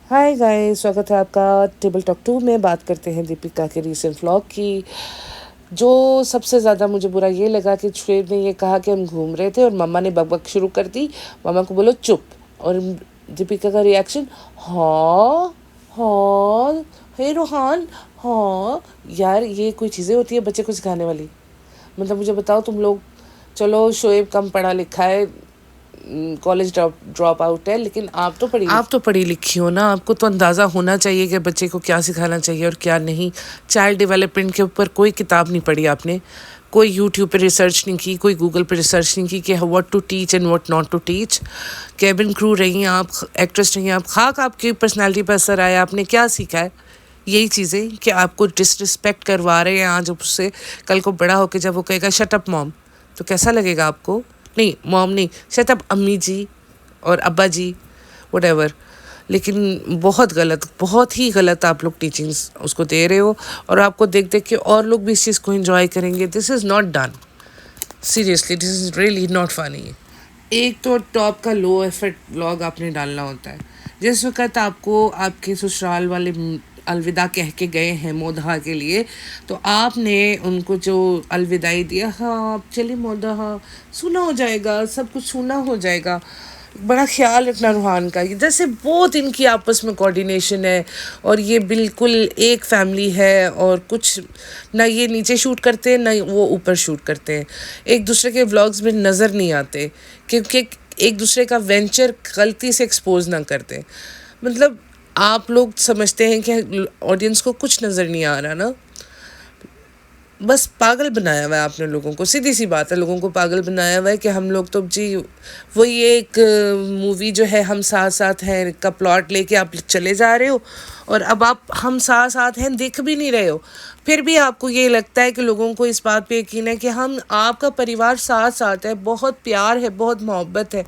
Hi guys, स्वागत है आपका टेबल टॉक 2 में। बात करते हैं दीपिका के रीसेंट व्लॉग की। जो सबसे ज़्यादा मुझे बुरा ये लगा कि शुएब ने ये कहा कि हम घूम रहे थे और मम्मा ने बकबक शुरू कर दी। मम्मा को बोलो चुप। और दीपिका का रिएक्शन, हाँ हाँ, हे रोहान, हाँ। यार, ये कोई चीज़ें होती है बच्चे को सिखाने वाली? मतलब मुझे बताओ तुम लोग। चलो, शोएब कम पढ़ा लिखा है, कॉलेज ड्रॉप आउट है, लेकिन आप तो पढ़ी लिखी हो ना। आपको तो अंदाज़ा होना चाहिए कि बच्चे को क्या सिखाना चाहिए और क्या नहीं। चाइल्ड डेवलपमेंट के ऊपर कोई किताब नहीं पढ़ी आपने, कोई यूट्यूब पे रिसर्च नहीं की, कोई गूगल पे रिसर्च नहीं की कि what to teach and what not to teach. Cabin crew रही हैं आप, एक्ट्रेस रही हैं आप, खाक आपकी पर्सनैलिटी पर असर आया, आपने क्या सीखा है? यही चीज़ें कि आपको डिसरिस्पेक्ट करवा रहे हैं आज उससे। कल को बड़ा होकर जब वो कहेगा शट अप मॉम, तो कैसा लगेगा आपको? नहीं मॉम नहीं, शट अप अम्मी जी और अब्बा जी, वट। लेकिन बहुत गलत, बहुत ही गलत आप लोग टीचिंग्स उसको दे रहे हो। और आपको देख देख के और लोग भी इस चीज़ को एंजॉय करेंगे। This is not done, seriously this is really not funny. एक तो टॉप का लो एफर्ट व्लॉग आपने डालना होता है। जिस वक्त आपको आपके ससुराल वाले अलविदा कह के गए हैं मोदहा के लिए, तो आपने उनको जो अलविदाई दिया, हाँ आप चलिए मोदहा, सुना हो जाएगा, सब कुछ सुना हो जाएगा। बड़ा ख्याल रखना रूहान का, जैसे बहुत इनकी आपस में कोऑर्डिनेशन है और ये बिल्कुल एक फैमिली है। और कुछ ना ये नीचे शूट करते हैं ना वो ऊपर शूट करते हैं, एक दूसरे के व्लॉग्स में नज़र नहीं आते क्योंकि एक दूसरे का वेंचर गलती से एक्सपोज ना करते। मतलब आप लोग समझते हैं कि ऑडियंस को कुछ नज़र नहीं आ रहा ना। बस पागल बनाया हुआ है आपने लोगों को, सीधी सी बात है, लोगों को पागल बनाया हुआ है कि हम लोग तो जी वही एक मूवी जो है हम साथ साथ हैं का प्लॉट लेके आप चले जा रहे हो। और अब आप हम साथ साथ हैं देख भी नहीं रहे हो, फिर भी आपको ये लगता है कि लोगों को इस बात पे यकीन है कि हम आपका परिवार साथ साथ है, बहुत प्यार है, बहुत मोहब्बत है।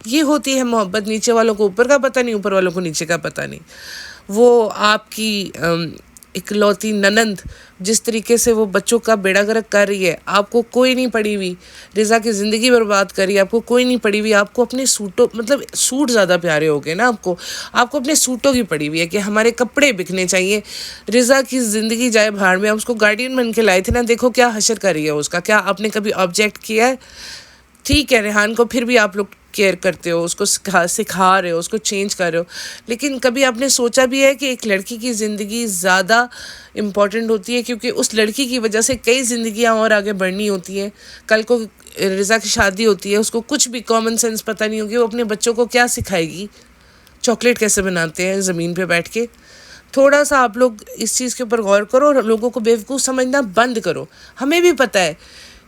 ये होती है मोहब्बत, नीचे वालों को ऊपर का पता नहीं, ऊपर वालों को नीचे का पता नहीं। वो आपकी इकलौती ननंद जिस तरीके से वो बच्चों का बेड़ा गर्क कर रही है, आपको कोई नहीं पड़ी हुई। रिज़ा की ज़िंदगी बर्बाद करी, आपको कोई नहीं पड़ी हुई। आपको अपने सूटों, मतलब सूट ज़्यादा प्यारे हो गए ना आपको अपने सूटों की पड़ी हुई है कि हमारे कपड़े बिकने चाहिए। रिज़ा की ज़िंदगी जाए भाड़ में, हम उसको गार्डियन बन के लाए थे ना, देखो क्या हशर कर रही है उसका। क्या आपने कभी ऑब्जेक्ट किया है? ठीक है, रेहान को फिर भी आप लोग केयर करते हो, उसको सिखा रहे हो, उसको चेंज कर रहे हो, लेकिन कभी आपने सोचा भी है कि एक लड़की की ज़िंदगी ज़्यादा इम्पॉर्टेंट होती है क्योंकि उस लड़की की वजह से कई ज़िंदगियां और आगे बढ़नी होती हैं। कल को रिज़ा की शादी होती है, उसको कुछ भी कॉमन सेंस पता नहीं होगी, वो अपने बच्चों को क्या सिखाएगी? चॉकलेट कैसे बनाते हैं ज़मीन पे बैठ के? थोड़ा सा आप लोग इस चीज़ के ऊपर गौर करो और लोगों को बेवकूफ़ समझना बंद करो। हमें भी पता है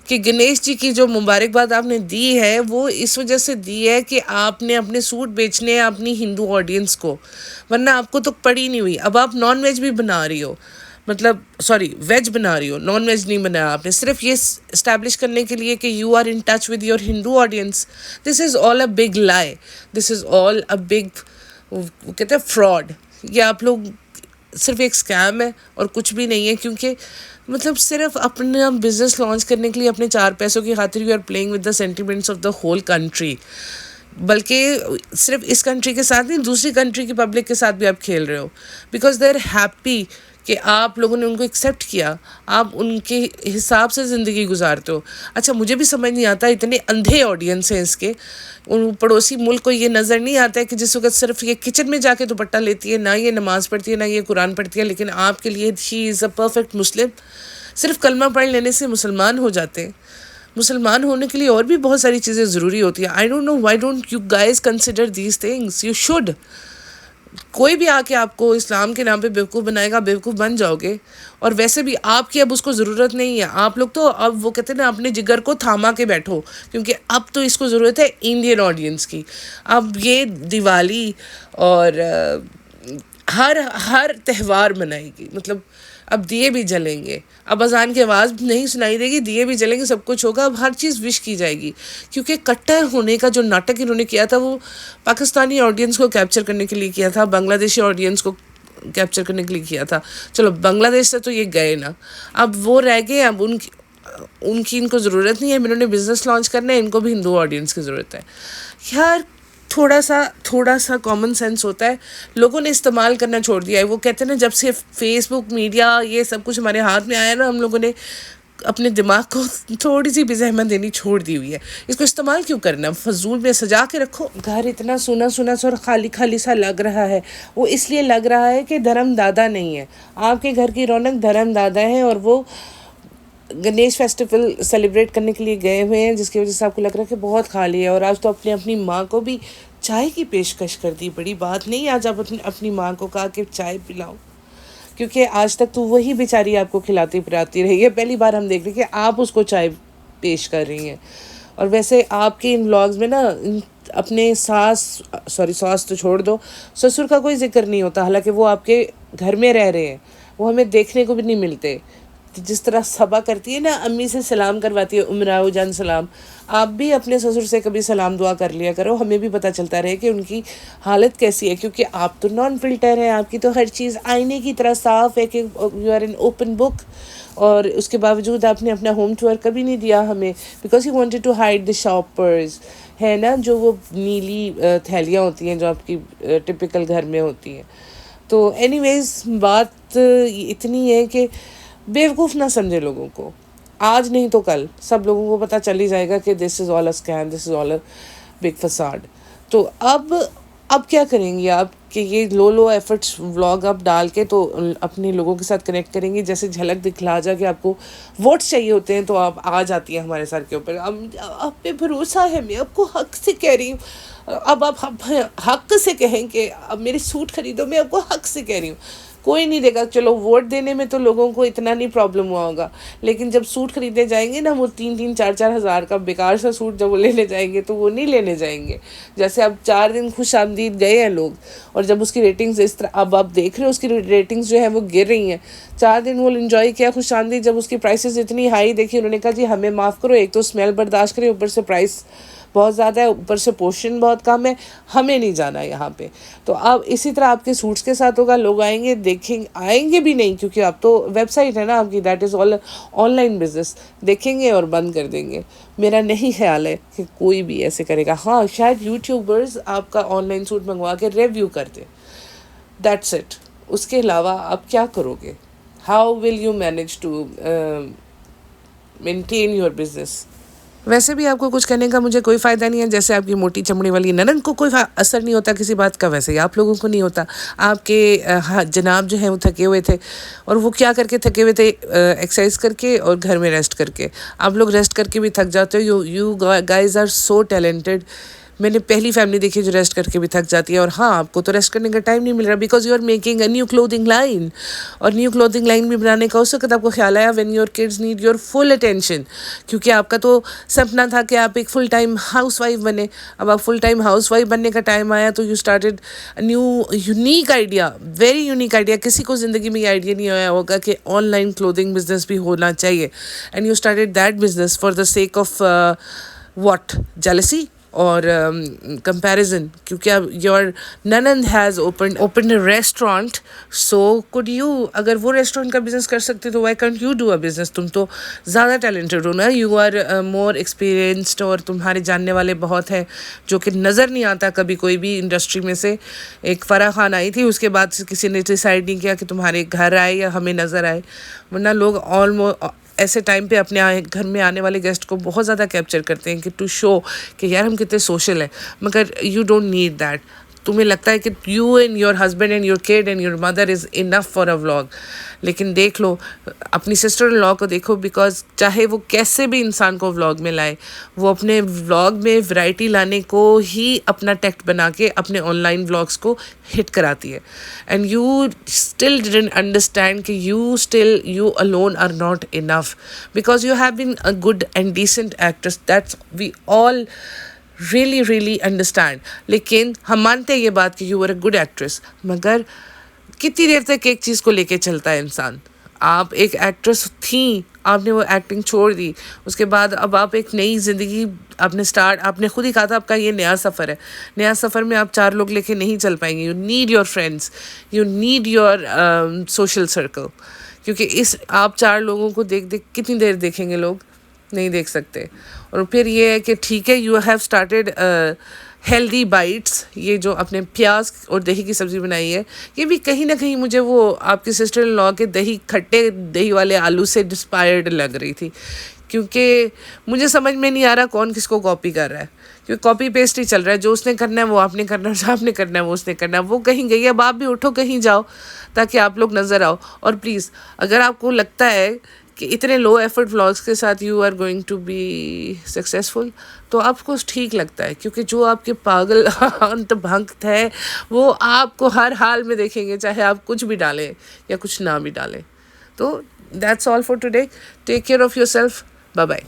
कि गणेश जी की जो मुबारकबाद आपने दी है वो इस वजह से दी है कि आपने अपने सूट बेचने हैं अपनी हिंदू ऑडियंस को, वरना आपको तो पड़ी नहीं हुई। अब आप नॉन वेज भी बना रही हो, मतलब सॉरी वेज बना रही हो, नॉन वेज नहीं बनाया आपने, सिर्फ ये इस्टेब्लिश करने के लिए कि you are in touch with your Hindu audience. This is all a big lie, this is all a big, वो कहते हैं फ्रॉड। ये आप लोग सिर्फ एक स्कैम है और कुछ भी नहीं है। क्योंकि मतलब सिर्फ अपना बिजनेस लॉन्च करने के लिए अपने चार पैसों की खातिर you are playing with the sentiments of the whole country. बल्कि सिर्फ इस कंट्री के साथ नहीं, दूसरी कंट्री की पब्लिक के साथ भी आप खेल रहे हो, बिकॉज दे आर हैप्पी कि आप लोगों ने उनको एक्सेप्ट किया, आप उनके हिसाब से ज़िंदगी गुजारते हो। अच्छा, मुझे भी समझ नहीं आता, इतने अंधे ऑडियंस हैं इसके, उन पड़ोसी मुल्क को ये नज़र नहीं आता है कि जिस वक्त सिर्फ ये किचन में जाके दुपट्टा लेती है, ना ये नमाज़ पढ़ती है, ना ये कुरान पढ़ती है, लेकिन आपके लिए शी इज़ अ परफेक्ट मुस्लिम। सिर्फ कलमा पढ़ लेने से मुसलमान हो जाते हैं? मुसलमान होने के लिए और भी बहुत सारी चीज़ें ज़रूरी होती हैं। I don't know why don't you guys consider these things, you should. कोई भी आके आपको इस्लाम के नाम पे बेवकूफ़ बनाएगा, बेवकूफ़ बन जाओगे। और वैसे भी आपकी अब उसको ज़रूरत नहीं है। आप लोग तो अब वो कहते हैं ना, अपने जिगर को थामा के बैठो, क्योंकि अब तो इसको ज़रूरत है इंडियन ऑडियंस की। अब ये दिवाली और हर हर त्यौहार मनाएगी, मतलब अब दिए भी जलेंगे, अब अजान की आवाज़ नहीं सुनाई देगी, दिए भी जलेंगे, सब कुछ होगा। अब हर चीज़ विश की जाएगी, क्योंकि कट्टर होने का जो नाटक इन्होंने किया था वो पाकिस्तानी ऑडियंस को कैप्चर करने के लिए किया था, बांग्लादेशी ऑडियंस को कैप्चर करने के लिए किया था। चलो बांग्लादेश से तो ये गए ना, अब वो रह गए। अब उनकी इनको ज़रूरत नहीं है, इन्होंने बिज़नेस लॉन्च करना है, इनको भी हिंदू ऑडियंस की ज़रूरत है। यार थोड़ा सा कॉमन सेंस होता है, लोगों ने इस्तेमाल करना छोड़ दिया है। वो कहते हैं ना, जब से फेसबुक मीडिया ये सब कुछ हमारे हाथ में आया ना, हम लोगों ने अपने दिमाग को थोड़ी सी भी ज़हमत देनी छोड़ दी हुई है। इसको इस्तेमाल क्यों करना, फजूल में सजा के रखो। घर इतना सूना सूना सा और खाली खाली सा लग रहा है, वो इसलिए लग रहा है कि धर्म दादा नहीं है। आपके घर की रौनक धर्म दादा है, और वो गणेश फेस्टिवल सेलिब्रेट करने के लिए गए हुए हैं, जिसकी वजह से आपको लग रहा है कि बहुत खाली है। और आज तो अपनी माँ को भी चाय की पेशकश कर दी, बड़ी बात नहीं आज आप अपनी माँ को कहा कि चाय पिलाओ, क्योंकि आज तक तो वही बेचारी आपको खिलाती पिलाती रही है। पहली बार हम देख रहे हैं कि आप उसको चाय पेश कर रही हैं। और वैसे आपके इन व्लॉग्स में ना अपने सास तो छोड़ दो, ससुर का कोई जिक्र नहीं होता, हालांकि वो आपके घर में रह रहे हैं, वो हमें देखने को भी नहीं मिलते। जिस तरह सबा करती है ना, अम्मी से सलाम करवाती है, उमराओ जान सलाम, आप भी अपने ससुर से कभी सलाम दुआ कर लिया करो, हमें भी पता चलता रहे कि उनकी हालत कैसी है। क्योंकि आप तो नॉन फिल्टर है, आपकी तो हर चीज़ आईने की तरह साफ़ है कि you are an open book. और उसके बावजूद आपने अपना होम टूर कभी नहीं दिया हमें, because you wanted to hide the shoppers, है ना, जो वो नीली थैलियाँ होती हैं जो आपकी टिपिकल घर में होती हैं। तो एनीवेज बात इतनी है कि बेवकूफ़ ना समझे लोगों को, आज नहीं तो कल सब लोगों को पता चल ही जाएगा कि this is all a scam, this is all a big facade. तो अब क्या करेंगी आप कि ये लो एफर्ट्स व्लॉग आप डाल के तो अपने लोगों के साथ कनेक्ट करेंगी, जैसे झलक दिखला जा कि आपको वोट्स चाहिए होते हैं तो आप आ जाती हैं हमारे सर के ऊपर। अब आप पे भरोसा है, मैं आपको हक से कह रही हूँ। अब आप हक से कहें कि अब मेरे सूट खरीदो, मैं आपको हक से कह रही हूँ। कोई नहीं देगा, चलो वोट देने में तो लोगों को इतना नहीं प्रॉब्लम हुआ होगा, लेकिन जब सूट खरीदने जाएंगे ना, वो 3-4 हज़ार का बेकार सा सूट जब वो लेने जाएंगे तो वो नहीं लेने जाएंगे। जैसे अब 4 दिन खुश आमदीद गए हैं लोग, और जब उसकी रेटिंग्स इस तरह अब आप देख रहे हो, उसकी रेटिंग्स जो है वो गिर रही हैं। 4 दिन वो इन्जॉय किया खुश आमदीद, जब उसकी प्राइसेस इतनी हाई देखी, उन्होंने कहा जी हमें माफ़ करो, एक तो स्मेल बर्दाश्त करें, ऊपर से प्राइस बहुत ज़्यादा है, ऊपर से पोर्शन बहुत कम है, हमें नहीं जाना है यहाँ पे। तो अब इसी तरह आपके सूट्स के साथ होगा, लोग आएंगे देखेंगे, आएंगे भी नहीं क्योंकि आप तो वेबसाइट है ना आपकी, that is all online business, देखेंगे और बंद कर देंगे। मेरा नहीं ख्याल है कि कोई भी ऐसे करेगा। हाँ, शायद यूट्यूबर्स आपका ऑनलाइन सूट मंगवा के रिव्यू कर दें, दैट्स इट। उसके अलावा आप क्या करोगे? How will you manage to maintain your business? वैसे भी आपको कुछ करने का मुझे कोई फ़ायदा नहीं है। जैसे आपकी मोटी चमड़ी वाली ननद को कोई असर नहीं होता किसी बात का, वैसे ही आप लोगों को नहीं होता। आपके जनाब जो हैं वो थके हुए थे, और वो क्या करके थके हुए थे? एक्सरसाइज करके और घर में रेस्ट करके। आप लोग रेस्ट करके भी थक जाते हो। You guys are so talented. मैंने पहली फैमिली देखी जो रेस्ट करके भी थक जाती है। और हाँ, आपको तो रेस्ट करने का टाइम नहीं मिल रहा, because you are making a new clothing line. और न्यू क्लोथिंग लाइन भी बनाने का उस वक्त आपको ख्याल आया when your kids need your full attention, क्योंकि आपका तो सपना था कि आप एक फुल टाइम हाउस वाइफ बने। अब आप फुल टाइम हाउस वाइफ बनने का टाइम आया तो you started new unique idea, very unique idea. किसी को ज़िंदगी में ये आइडिया नहीं आया होगा कि ऑनलाइन क्लोथिंग बिजनेस भी होना चाहिए, and you started that business for the sake of what? Jealousy और कंपैरिजन, क्योंकि अब योर ननंद has open a restaurant, so could you? अगर वो रेस्टोरेंट का बिजनेस कर सकते तो why can't you do a business? तुम तो ज़्यादा टैलेंटेड हो ना, यू आर मोर एक्सपीरियंस्ड, और तुम्हारे जानने वाले बहुत हैं जो कि नज़र नहीं आता कभी कोई भी इंडस्ट्री में से। एक फराह खान आई थी, उसके बाद से किसी ने डिसाइड नहीं किया कि तुम्हारे घर आए या हमें नज़र आए, वरना लोग ऑलमोस्ट ऐसे टाइम पे अपने घर में आने वाले गेस्ट को बहुत ज़्यादा कैप्चर करते हैं कि टू शो कि यार हम कितने सोशल हैं। मगर यू डोंट नीड दैट। तुम्हें लगता है कि you and your husband and your kid and your mother is enough for a vlog, लेकिन देख लो अपनी सिस्टर इन लॉ को देखो, बिकॉज चाहे वो कैसे भी इंसान को व्लॉग में लाए, वो अपने व्लॉग में वैरायटी लाने को ही अपना टैक्ट बना के अपने ऑनलाइन व्लॉग्स को हिट कराती है। And you still didn't understand कि you alone are not enough, because you have been a good and decent actress, that's we all really understand. लेकिन हम मानते हैं ये बात कि you are a good actress, मगर कितनी देर तक एक चीज़ को लेके चलता है इंसान? आप एक एक्ट्रेस थी, आपने वो एक्टिंग छोड़ दी, उसके बाद अब आप एक नई ज़िंदगी आपने खुद ही कहा था आपका ये नया सफ़र है। नया सफ़र में आप 4 लोग लेके नहीं चल पाएंगे। You need your friends, you need your social circle, क्योंकि आप 4 लोगों को देख कितनी देर देखेंगे लोग? नहीं देख सकते। और फिर ये है कि ठीक है, you have started healthy bytes, ये जो आपने प्याज और दही की सब्ज़ी बनाई है, ये भी कहीं ना कहीं मुझे वो आपके सिस्टर इन लॉ के खट्टे दही वाले आलू से इंस्पायर्ड लग रही थी। क्योंकि मुझे समझ में नहीं आ रहा कौन किसको कॉपी कर रहा है, क्योंकि कॉपी पेस्ट ही चल रहा है। जो उसने करना है वो आपने करना है, जो आपने करना है वो उसने करना है। वो कहीं गई है, अब आप भी उठो कहीं जाओ ताकि आप लोग नज़र आओ। और प्लीज़ अगर आपको लगता है कि इतने लो एफर्ट व्लॉग्स के साथ you are going to be successful, तो आपको ठीक लगता है, क्योंकि जो आपके पागल अंत भक्त है वो आपको हर हाल में देखेंगे, चाहे आप कुछ भी डालें या कुछ ना भी डालें। तो that's all for today. Take care of yourself. Bye bye.